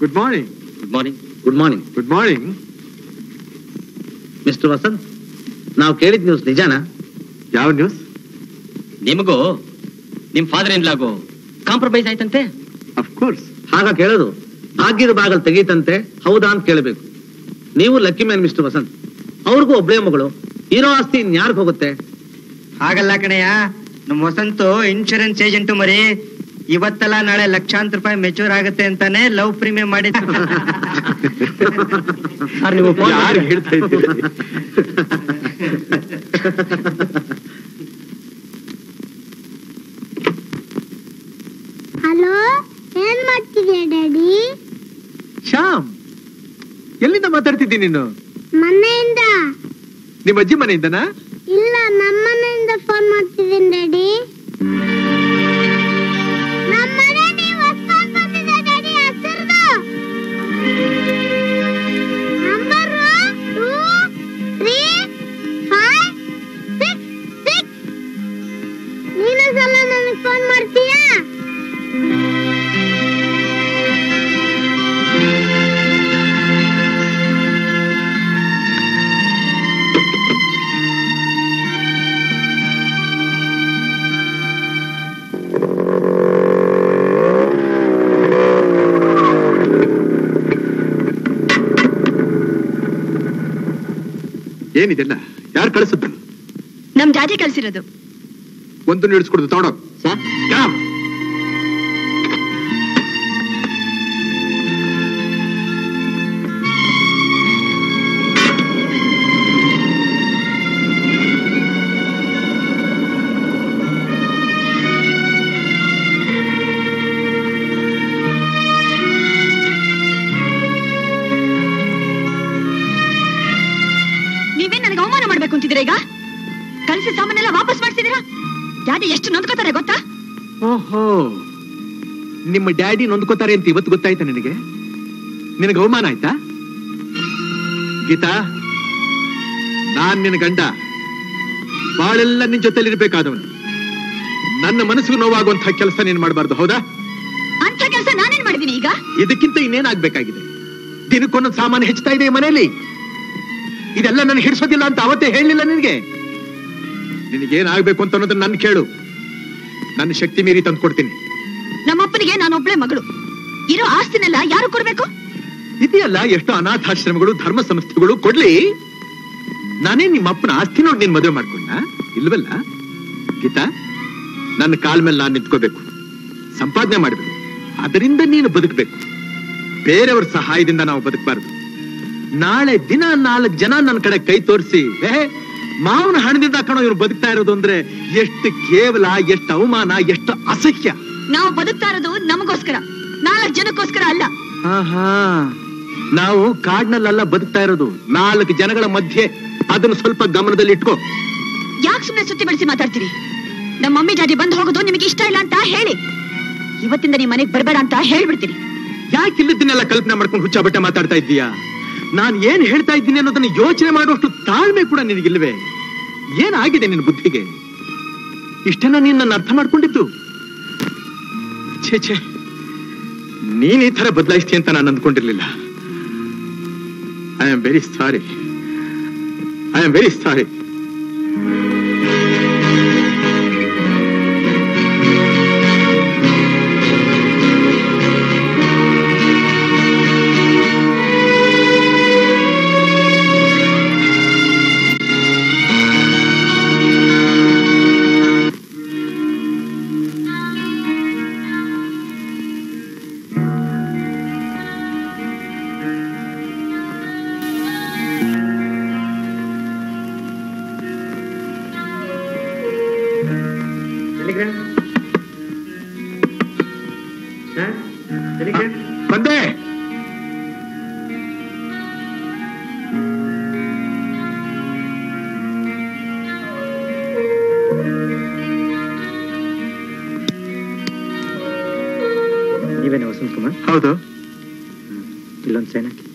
Good morning. Good morning. Good morning. Good morning. Mister Vasant, ನಾವು ಕೇಳಿದ news ನಿಜಾನಾ? ಯಾವ ನ್ಯೂಸ್? ನಿಮಗೂ ನಿಮ್ ಫಾದರ್ ಇನ್ ಲಾಗೋ ಕಾಂಪ್ರಮೈಸ್ ಆಯ್ತಂತೆ. ಅಫ್ಕೋರ್ಸ್. ಹಾಗ ಕೇಳೋದು ಭಾಗ್ಯದ ಬಾಗಲ್ ತೆಗೀತಂತೆ, ಹೌದಾ ಅಂತ ಕೇಳಬೇಕು. ನೀವು ಲಕ್ಕಿ ಮ್ಯಾನ್ ಮಿಸ್ಟರ್ ವಸಂತ್. ಅವ್ರಿಗೂ ಒಬ್ಬಳೇ ಮಗಳು, ಇರೋ ಆಸ್ತಿ ಇನ್ಯಾರ್ಗ್ ಹೋಗುತ್ತೆ? ಹಾಗಲ್ಲ ಕಣಯ್ಯ, ನಮ್ ವಸಂತು ಇನ್ಶೂರೆನ್ಸ್ ಏಜೆಂಟು ಮರಿ. ಇವತ್ತಲ್ಲ ನಾಳೆ ಲಕ್ಷಾಂತರ ರೂಪಾಯಿ ಮೆಚೂರ್ ಆಗುತ್ತೆ ಅಂತಾನೆ ಲವ್ ಪ್ರೀಮಿಯಂ ಮಾಡಿದ. ನೀವು ಯಾರು ಹೇಳ್ತಾ ಇದ್ದೀರಿ? ಹಲೋ, ಏನ್ ಮಾಡ್ತಿದ್ಯಾ ಡ್ಯಾಡಿ? ಶ್ಯಾಮ್, ಎಲ್ಲಿಂದ ಮಾತಾಡ್ತಿದ್ದೀನಿ ನೀನು? ಮನೆಯಿಂದ. ನಿಮ್ಮ ಅಜ್ಜಿ ಮನೆಯಿಂದನಾ? ಇಲ್ಲ, ನಮ್ಮನೆಯಿಂದ ಫೋನ್ ಮಾಡ್ತಿದ್ದೀನಿ ಡ್ಯಾಡಿ. ನಮ್ಮನೆ ನೀವು ಹೊಸ್ಕೊಂಡ್ ಬಂದಿದೆ ಡ್ಯಾಡಿ, ಹಸಿರ್ದು. ನಂಬರು 2 3 5 6 6. ನೀನು ಸಲ ನನಗೆ ಫೋನ್ ಮಾಡ್ತೀಯಾ? ಏನಿದೆಲ್ಲ? ಯಾರು ಕಳಿಸಿದ್ರು? ನಮ್ ಡ್ಯಾಡಿ ಕಳ್ಸಿರೋದು. ಒಂದು ನಿಡಿಸ್ಕೊಡ್ದು ತಗೊಂಡೋಗ್. ನೀವೇನ್ ನನಗೆ ಅವಮಾನ ಮಾಡ್ಬೇಕು ಅಂತಿದ್ದೀರಾ? ಈಗ ಕಳಿಸಿ ಸಾಮಾನೆಲ್ಲ ವಾಪಸ್ ಮಾಡ್ಸಿದೀರಾ? ಡ್ಯಾಡಿ ಎಷ್ಟು ನೊಂದ್ಕೋತಾರೆ ಗೊತ್ತಾ? ಓಹೋ, ನಿಮ್ಮ ಡ್ಯಾಡಿ ನೊಂದ್ಕೋತಾರೆ ಅಂತ ಇವತ್ತು ಗೊತ್ತಾಯ್ತಾ ನಿನಗೆ? ನಿನಗೆ ಅವಮಾನ ಆಯ್ತಾ? ಗೀತಾ, ನಾನ್ ನಿನ್ನ ಗಂಡ, ಬಾಳೆಲ್ಲ ನಿನ್ ಜೊತೆಲಿರ್ಬೇಕಾದವನು. ನನ್ನ ಮನಸ್ಸಿಗೆ ನೋವಾಗುವಂತಹ ಕೆಲಸ ನೀನ್ ಮಾಡಬಾರ್ದು, ಹೌದಾ? ಅಂತ ಕೆಲಸ ನಾನೇನ್ ಮಾಡಿದೀನಿ ಈಗ? ಇದಕ್ಕಿಂತ ಇನ್ನೇನಾಗ್ಬೇಕಾಗಿದೆ? ದಿನಕ್ಕೊಂದೊಂದು ಸಾಮಾನು ಹೆಚ್ಚುತ್ತಾ ಇದೆ ಈ ಮನೆಯಲ್ಲಿ. ಇದೆಲ್ಲ ನನಗೆ ಹಿಡಿಸೋದಿಲ್ಲ ಅಂತ ಅವತ್ತೇ ಹೇಳಲಿಲ್ಲ ನಿನಗೆ? ನಿನಗೇನಾಗ್ಬೇಕು ಅಂತ ಅನ್ನೋದನ್ನ ನನ್ನ ಕೇಳು, ನನ್ನ ಶಕ್ತಿ ಮೀರಿ ತಂದು ಕೊಡ್ತೀನಿ. ನಮ್ಮಪ್ಪನಿಗೆ ನಾನೊಬ್ಳೆ ಮಗಳು, ಇರೋ ಆಸ್ತಿನೆಲ್ಲ ಯಾರು ಕೊಡ್ಬೇಕು? ಇದೆಯಲ್ಲ ಎಷ್ಟೋ ಅನಾಥಾಶ್ರಮಗಳು, ಧರ್ಮ ಸಂಸ್ಥೆಗಳು ಕೊಡ್ಲಿ. ನಾನೇ ನಿಮ್ಮ ಅಪ್ಪನ ಆಸ್ತಿ ನೋಡಿ ನೀನ್ ಮದುವೆ ಮಾಡ್ಕೊಂಡ ಇಲ್ವಲ್ಲ? ಗೀತಾ, ನನ್ನ ಕಾಲ್ ಮೇಲೆ ನಾನು ನಿಂತ್ಕೋಬೇಕು, ಸಂಪಾದನೆ ಮಾಡ್ಬೇಕು, ಅದರಿಂದ ನೀನು ಬದುಕಬೇಕು. ಬೇರೆಯವ್ರ ಸಹಾಯದಿಂದ ನಾವು ಬದುಕಬಾರದು. ನಾಳೆ ದಿನ 4 ಜನ ನನ್ನ ಕಡೆ ಕೈ ತೋರಿಸಿ ಮಾವನ ಹಣದಿಂದ ಕಣೋ ಇವ್ರು ಬದುಕ್ತಾ ಇರೋದು ಅಂದ್ರೆ ಎಷ್ಟು ಕೇವಲ, ಎಷ್ಟು ಅವಮಾನ, ಎಷ್ಟು ಅಸಹ್ಯ. ನಾವು ಬದುಕ್ತಾ ಇರೋದು ನಮಗೋಸ್ಕರ, 4 ಜನಕ್ಕೋಸ್ಕರ ಅಲ್ಲ. ನಾವು ಕಾಡ್ನಲ್ಲೆಲ್ಲ ಬದುಕ್ತಾ ಇರೋದು 4 ಜನಗಳ ಮಧ್ಯೆ. ಅದನ್ನು ಸ್ವಲ್ಪ ಗಮನದಲ್ಲಿ ಇಟ್ಕೋ. ಯಾಕೆ ಸುಮ್ಮನೆ ಸುತ್ತಿ ಬೆಳೆಸಿ ಮಾತಾಡ್ತೀರಿ? ನಮ್ಮ ಮಮ್ಮಿ ಡ್ಯಾಡಿ ಬಂದು ಹೋಗೋದು ನಿಮಗೆ ಇಷ್ಟ ಇಲ್ಲ ಅಂತ ಹೇಳಿ, ಇವತ್ತಿಂದ ನೀವು ಮನೆಗೆ ಬರಬೇಡ ಅಂತ ಹೇಳ್ಬಿಡ್ತೀರಿ. ಯಾಕೆ ಇಲ್ಲದನ್ನೆಲ್ಲ ಕಲ್ಪನೆ ಮಾಡ್ಕೊಂಡು ಹುಚ್ಚ ಬಟ್ಟೆ ಮಾತಾಡ್ತಾ ಇದ್ದೀಯಾ? ನಾನು ಏನ್ ಹೇಳ್ತಾ ಇದ್ದೀನಿ ಅನ್ನೋದನ್ನ ಯೋಚನೆ ಮಾಡುವಷ್ಟು ತಾಳ್ಮೆ ಕೂಡ ನಿನಗಿಲ್ವೇ? ಏನಾಗಿದೆ ನಿನ್ನ ಬುದ್ಧಿಗೆ? ಇಷ್ಟನ್ನ ನೀನ್ ನನ್ನ ಅರ್ಥ ಮಾಡ್ಕೊಂಡಿದ್ದು? ಛೇ, ನೀನ್ ಈ ತರ ಬದಲಾಯಿಸ್ತೀಯ ಅಂತ ನಾನು ಅಂದ್ಕೊಂಡಿರ್ಲಿಲ್ಲ. I am very sorry. ಬಂದೆ. ನೀವೇನ ವಸಂತ್ ಕುಮಾರ್? ಹೌದು. ಇಲ್ಲೊಂದು ಸೈನ್ ಹಾಕಿ.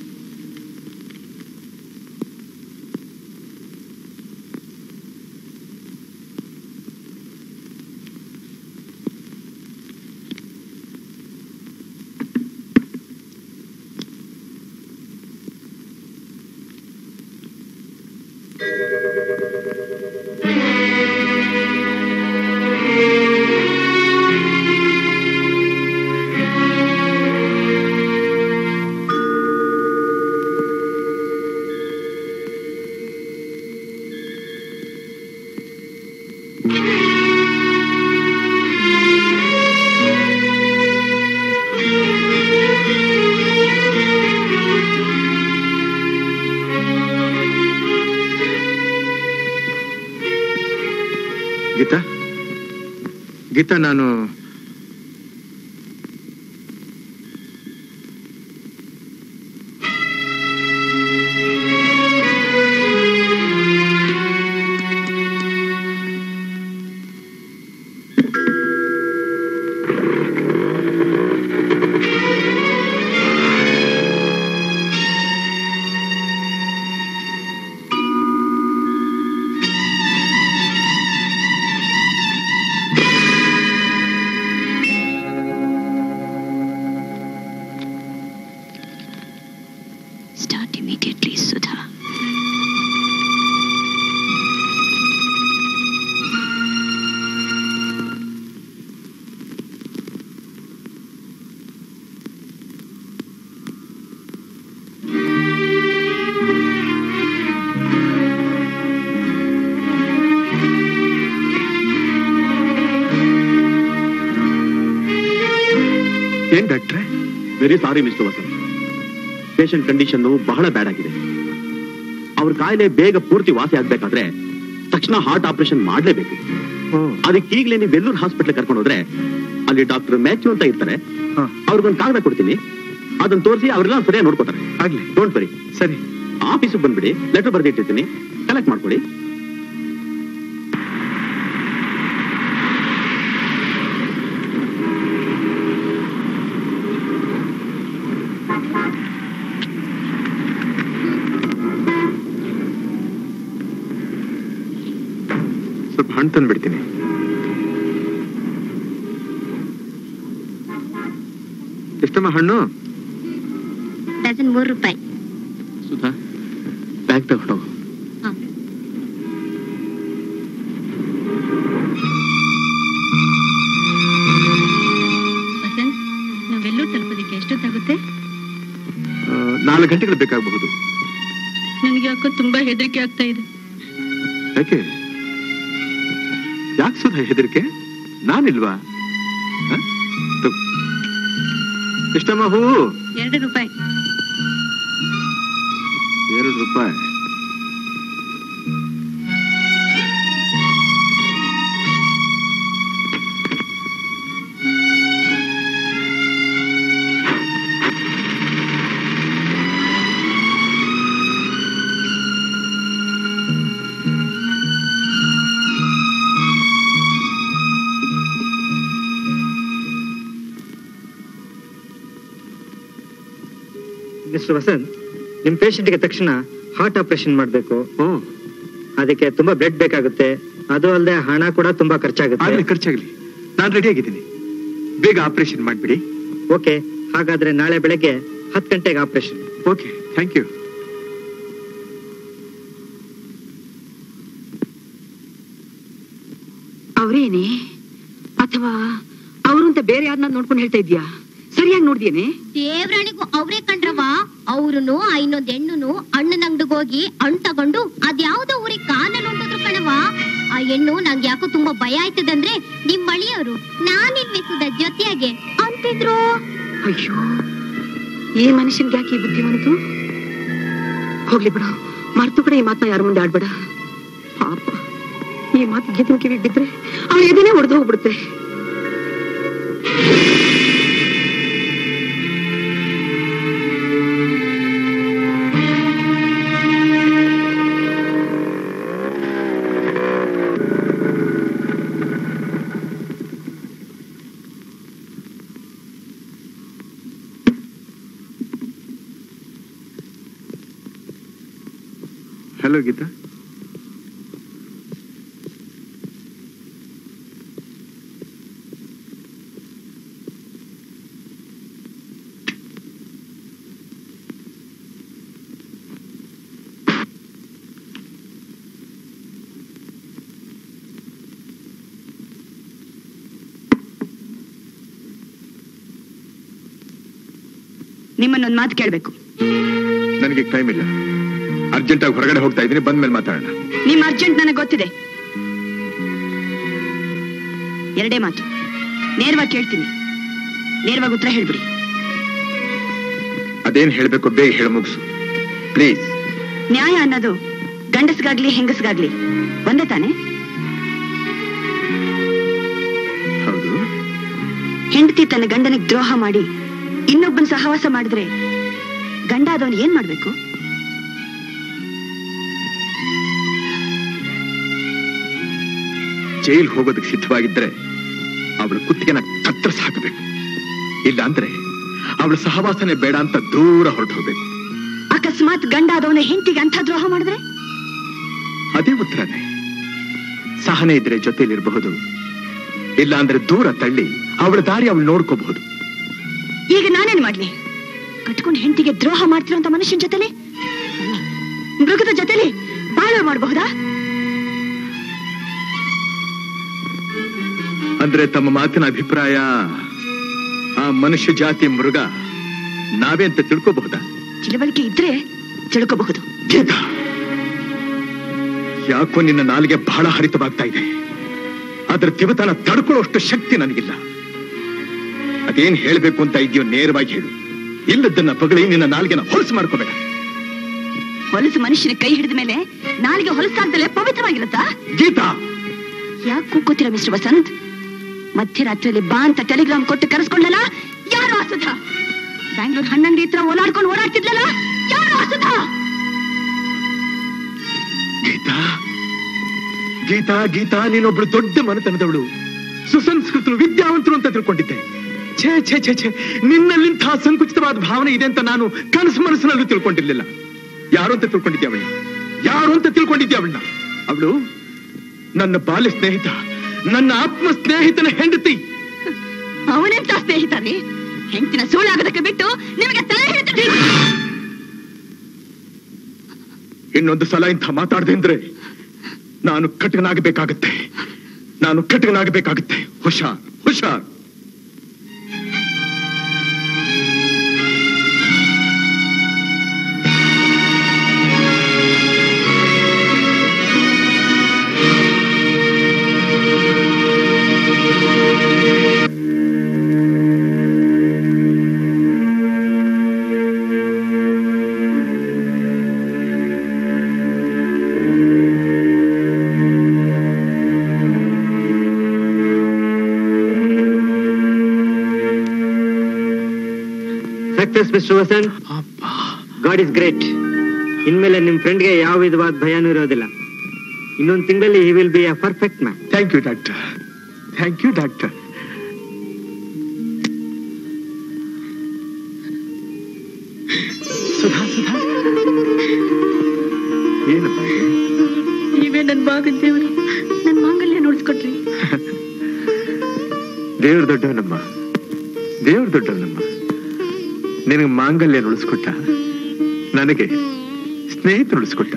ಗೀತಾ, ನಾನು Start immediately, Sudha. ಏನ್ ಡಾಕ್ಟ್ರೆ? Very sorry mister Vasant, patient condition ಬಹಳ ಬ್ಯಾಡ್ ಆಗಿದೆ. ಅವ್ರ ಕಾಯಿಲೆ ಬೇಗ ಪೂರ್ತಿ ವಾಸಿ ಆಗ್ಬೇಕಾದ್ರೆ ತಕ್ಷಣ ಹಾರ್ಟ್ ಆಪರೇಷನ್ ಮಾಡ್ಲೇಬೇಕು. ಅದಕ್ಕೆ ಈಗಲೇ ನೀವು ವೆಲ್ಲೂರ್ ಹಾಸ್ಪಿಟಲ್ ಕರ್ಕೊಂಡು ಹೋದ್ರೆ ಅಲ್ಲಿ ಡಾಕ್ಟರ್ ಮ್ಯಾಥ್ಯೂ ಅಂತ ಇರ್ತಾರೆ. ಅವ್ರಿಗೊಂದು ಕಾಗದ ಕೊಡ್ತೀನಿ, ಅದನ್ನ ತೋರಿಸಿ ಅವ್ರೆಲ್ಲ ಸರಿಯಾಗಿ ನೋಡ್ಕೋತಾರೆ. ಆಗ್ಲಿ. Don't worry. ಸರಿ, ಆಫೀಸಿಗೆ ಬಂದ್ಬಿಡಿ, ಲೆಟರ್ ಬರ್ದಿಟ್ಟಿರ್ತೀನಿ, ಕಲೆಕ್ಟ್ ಮಾಡ್ಕೊಳ್ಳಿ. ಸ್ವಲ್ಪ ಹಣ್ಣು ತಂದ್ಬಿಡ್ತೀನಿ. ಎಷ್ಟಮ್ಮ ಹಣ್ಣು? ಡಜನ್ 3 ರೂಪಾಯಿ. ಸುಧಾ, ಬ್ಯಾಗ್ ತಗೊಂಡು ವಸಂತ್, ನಾವೆಲ್ಲೂ ತಲುಪೋದಕ್ಕೆ ಎಷ್ಟೊತ್ತಾಗುತ್ತೆ? 4 ಗಂಟೆಗಳು ಬೇಕಾಗಬಹುದು. ನನಗೆ ಯಾಕೋ ತುಂಬಾ ಹೆದರಿಕೆ ಆಗ್ತಾ ಇದೆ. ಯಾಕೆ ಸುಧಾ ಹೆದರಿಕೆ? ನಾನಿಲ್ವಾ? ಎಷ್ಟಮ್ಮ ಹೂವು? 2 ರೂಪಾಯಿ. 2 ರೂಪಾಯಿ. ಮಿಸ್ಟರ್ ವಸಂತ್, ನಿಮ್ ಪೇಷಂಟ್ಗೆ ತಕ್ಷಣ ಹಾರ್ಟ್ ಆಪರೇಷನ್ ಮಾಡಬೇಕು. ಅದಕ್ಕೆ ತುಂಬಾ ಬ್ಲಡ್ ಬೇಕಾಗುತ್ತೆ. ಅದು ಅಲ್ಲದೆ ಹಣ ಕೂಡ ತುಂಬಾ ಖರ್ಚಾಗುತ್ತೆ. ಖರ್ಚಾಗ್ಲಿ, ನಾನು ರೆಡಿ ಆಗಿದ್ದೀನಿ. ಬೇಗ ಆಪರೇಷನ್ ಮಾಡ್ಬಿಡಿ. ಓಕೆ, ಹಾಗಾದ್ರೆ ನಾಳೆ ಬೆಳಗ್ಗೆ 10 ಗಂಟೆಗೆ ಆಪರೇಷನ್. Okay, thank you. ಅವ್ರೇನೆ ಅಥವಾ ಅವರು ಅಂತ ಬೇರೆ ಯಾರನ್ನ ನೋಡ್ಕೊಂಡು ಹೇಳ್ತಾ ಇದ್ಯಾ? ಸರಿಯಾಗಿ ನೋಡ್ದೇನೆ? ದೇವ್ರಾಣಿಗೂ ಅವ್ರೇ ಕಂಡ್ರವ. ಅವ್ರುನು ಇನ್ನೊಂದ್ ಹೆಣ್ಣುನು ಅಣ್ಣನ ಅಂಗಡಿಗೆ ಹೋಗಿ ಹಣ್ಣು ತಗೊಂಡು ಅದ್ಯಾವ್ದೋ ಊರಿಗೆ ಕಾನಲ್ಲಿ ಹೊಂಟೋದ್ರು ಕಣವ. ಆ ಹೆಣ್ಣು ನಂಗೆ ಯಾಕೋ ತುಂಬಾ ಭಯ ಆಯ್ತದಂದ್ರೆ ನಿಮ್ ಮಳಿಯವರು ನಾನಿರ್ಬೇಕುದ ಜೊತೆಯಾಗೆ ಅಂತಿದ್ರು. ಅಯ್ಯೋ, ಈ ಮನುಷ್ಯನ್ಗೆ ಯಾಕೆ ಈ ಬುದ್ಧಿ ಬಂತು? ಹೋಗ್ಲಿ ಬಿಡು, ಮರ್ತು ಕೂಡ ಈ ಮಾತನ್ನ ಯಾರ ಮುಂದೆ ಆಡ್ಬೇಡ. ಪಾಪ, ಈ ಮಾತು ಗೀತನ ಕಿವಿಗೆ ಬಿದ್ರೆ ಅವಳು ಎದೆನೇ ಹೊಡೆದು ಹೋಗ್ಬಿಡುತ್ತೆ. ಹಲೋ ಗೀತಾ. ನಿಮ್ಮನ್ನೊಂದು ಮಾತು ಕೇಳಬೇಕು. ನನಗೆ ಟೈಮ್ ಇಲ್ಲ, ಅರ್ಜೆಂಟ್ ಆಗಿ ಹೊರಗಡೆ ಹೋಗ್ತಾ ಇದ್ದೀನಿ, ಬಂದ್ಮೇಲೆ ಮಾತಾಡೋಣ. ನಿಮ್ಮ ಅರ್ಜೆಂಟ್ ನನಗೆ ಗೊತ್ತಿದೆ. 2 ಮಾತು ನೇರವಾಗಿ ಕೇಳ್ತೀನಿ, ನೇರವಾಗಿ ಉತ್ತರ ಹೇಳ್ಬಿಡಿ. ಅದೇನ್ ಹೇಳ್ಬೇಕು ಬೇಗ ಹೇಳ ಮುಗಿಸು ಪ್ಲೀಸ್. ನ್ಯಾಯ ಅನ್ನೋದು ಗಂಡಸ್ಗಾಗ್ಲಿ ಹೆಂಗಸ್ಗಾಗ್ಲಿ ಒಂದೇ ತಾನೆ? ಹೌದು. ಹೆಂಡತಿ ತನ್ನ ಗಂಡನಿಗೆ ದ್ರೋಹ ಮಾಡಿ ಇನ್ನೊಬ್ಬನ ಸಹವಾಸ ಮಾಡಿದ್ರೆ ಗಂಡ ಅದವನು ಏನ್ ಮಾಡ್ಬೇಕು? ಜೈಲ್ ಹೋಗೋದಕ್ಕೆ ಸಿದ್ಧವಾಗಿದ್ರೆ ಅವಳ ಕುತ್ತಿಗೆನ ಕತ್ತರಿಸಿ ಹಾಕಬೇಕು. ಇಲ್ಲ ಅಂದ್ರೆ ಅವಳ ಸಹವಾಸನೆ ಬೇಡ ಅಂತ ದೂರ ಹೊರಟು ಹೋಗ್ಬೇಕು. ಅಕಸ್ಮಾತ್ ಗಂಡ ಅದವನ ಹೆಂಡತಿಗೆ ಅಂಥ ದ್ರೋಹ ಮಾಡಿದ್ರೆ? ಅದೇ ಉತ್ತರನೇ. ಸಹನೆ ಇದ್ರೆ ಜೊತೆಲಿರಬಹುದು, ಇಲ್ಲ ಅಂದ್ರೆ ದೂರ ತಳ್ಳಿ ಅವಳ ದಾರಿ ಅವಳು ನೋಡ್ಕೋಬಹುದು. ಈಗ ನಾನೇನ್ ಮಾಡ್ಲಿ? ಕಟ್ಕೊಂಡು ಹೆಂಡತಿಗೆ ದ್ರೋಹ ಮಾಡ್ತಿರೋಂತ ಮನುಷ್ಯನ ಜೊತೆಲಿ, ಮೃಗದ ಜೊತೆಲಿ ಬಾಳ್ವೆ ಮಾಡಬಹುದಾ? ಅಂದ್ರೆ ತಮ್ಮ ಮಾತಿನ ಅಭಿಪ್ರಾಯ ಆ ಮನುಷ್ಯ ಜಾತಿ ಮೃಗ ನಾವೇ ಅಂತ ತಿಳ್ಕೋಬಹುದಾ? ತಿಳುವಳಿಕೆ ಇದ್ರೆ ತಿಳ್ಕೋಬಹುದು. ಗೀತಾ, ಯಾಕೋ ನಿನ್ನ ನಾಲಿಗೆ ಬಹಳ ಹರಿತವಾಗ್ತಾ ಇದೆ. ಅದರ ತಿವತನ ತಡ್ಕೊಳ್ಳೋಷ್ಟು ಶಕ್ತಿ ನನಗಿಲ್ಲ. ಅದೇನ್ ಹೇಳ್ಬೇಕು ಅಂತ ಇದೆಯೋ ನೇರವಾಗಿ ಹೇಳು. ಇಲ್ಲದನ್ನ ಪಗಳಿ ನಿನ್ನ ನಾಲಿಗೆನ ಹೊಲಸು ಮಾಡ್ಕೋಬೇಡ. ಹೊಲಸು ಮನುಷ್ಯನ ಕೈ ಹಿಡಿದ ಮೇಲೆ ನಾಲಿಗೆ ಹೊಲಸಾಗ್ದಲೇ ಪವಿತ್ರವಾಗಿರುತ್ತಾ? ಗೀತಾ, ಯಾಕೆ ಕೂಕೋತೀರ ಮಿಸ್ಟರ್ ವಸಂತ್? ಮಧ್ಯರಾತ್ರಿಯಲ್ಲಿ ಬಾ ಅಂತ ಟೆಲಿಗ್ರಾಮ್ ಕೊಟ್ಟು ಕರೆಸ್ಕೊಂಡಲ್ಲ, ಯಾರು ಆ ಸುಧಾ? ಬ್ಯಾಂಗ್ಳೂರ್ ಹಣ್ಣಂಗಡಿ ಹತ್ರ ಓಲಾಡ್ಕೊಂಡು ಓಡಾಡ್ತಿದ್ಲಲ್ಲ, ಯಾರು ಆ ಸುಧಾ? ಗೀತಾ, ಗೀತಾ, ಗೀತಾ, ನೀನೊಬ್ಳು ದೊಡ್ಡ ಮನೆತನದವಳು, ಸುಸಂಸ್ಕೃತರು, ವಿದ್ಯಾವಂತರು ಅಂತ ತಿಳ್ಕೊಂಡಿದ್ದೆ. ಛೇ ಛೇ ಛೇ ಛೇ, ನಿನ್ನಲ್ಲಿಂಥ ಸಂಕುಚಿತವಾದ ಭಾವನೆ ಇದೆ ಅಂತ ನಾನು ಕನಸು ಮನಸ್ಸಿನಲ್ಲೂ ತಿಳ್ಕೊಂಡಿರ್ಲಿಲ್ಲ. ಯಾರು ಅಂತ ತಿಳ್ಕೊಂಡಿದ್ದೆ ಅವಳನ್ನ? ಯಾರು ಅಂತ ತಿಳ್ಕೊಂಡಿದ್ದೆ ಅವಳನ್ನ? ಅವಳು ನನ್ನ ಬಾಲ್ಯ ಸ್ನೇಹಿತ, ನನ್ನ ಆತ್ಮ ಸ್ನೇಹಿತನ ಹೆಂಡತಿ. ಅವನೆಂತ ಸ್ನೇಹಿತನೇ? ಹೆಂಡತಿನ ಸುಳ್ಳಾಗೋದಕ್ಕೆ ಬಿಟ್ಟು ನಿಮಗೆ ತಲೆ ಹೇಳ್ತಾರೆ. ಇನ್ನೊಂದು ಸಲ ಇಂಥ ಮಾತಾಡದೆ ಅಂದ್ರೆ ನಾನು ಕಟಕನಾಗಬೇಕಾಗತ್ತೆ. ನಾನು ಕಟಕನಾಗಬೇಕಾಗತ್ತೆ. ಹುಷಾರ್, ಹುಷಾರ್. Mister Vasant, god is great. ಇನ್ಮೇಲೆ ನಿಮ್ ಫ್ರೆಂಡ್ಗೆ ಯಾವ ವಿಧವಾದ ಭಯನೂ ಇರೋದಿಲ್ಲ. ಇನ್ನೊಂದು ತಿಂಗಳಲ್ಲಿ he will be a perfect man. Thank you doctor, thank you doctor. Sudha, Sudha, ಏನಪ್ಪ? ನೀವೇ ನನ್ ಭಾಗದ ದೇವರು. ನನ್ ಮಾಂಗಲ್ಯ ನೋಡ್ಸ್ಕೊಟ್ರಿ. ದೇವ್ರ ದೊಡ್ಡವನಮ್ಮ, ದೇವ್ರ ದೊಡ್ಡವನಮ್ಮ. ನಿನಗೆ ಮಾಂಗಲ್ಯ ನುಡಿಸ್ಕೊಟ್ಟ, ನನಗೆ ಸ್ನೇಹಿತ ನುಡಿಸ್ಕೊಟ್ಟ.